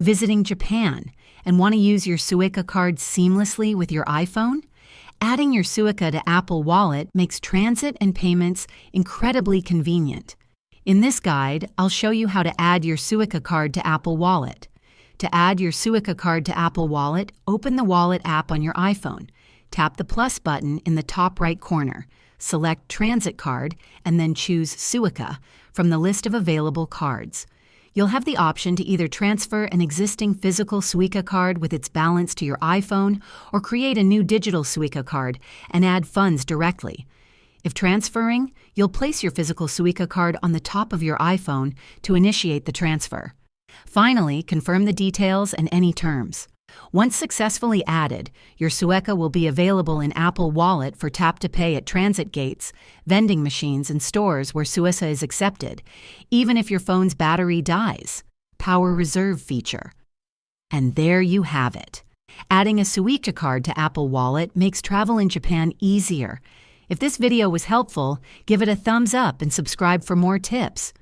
Visiting Japan and want to use your Suica card seamlessly with your iPhone? Adding your Suica to Apple Wallet makes transit and payments incredibly convenient. In this guide, I'll show you how to add your Suica card to Apple Wallet. To add your Suica card to Apple Wallet, open the Wallet app on your iPhone. Tap the plus button in the top right corner. Select Transit Card and then choose Suica from the list of available cards. You'll have the option to either transfer an existing physical Suica card with its balance to your iPhone or create a new digital Suica card and add funds directly. If transferring, you'll place your physical Suica card on the top of your iPhone to initiate the transfer. Finally, confirm the details and any terms. Once successfully added, your Suica will be available in Apple Wallet for tap to pay at transit gates, vending machines, and stores where Suica is accepted, even if your phone's battery dies. Power Reserve feature. And there you have it. Adding a Suica card to Apple Wallet makes travel in Japan easier. If this video was helpful, give it a thumbs up and subscribe for more tips.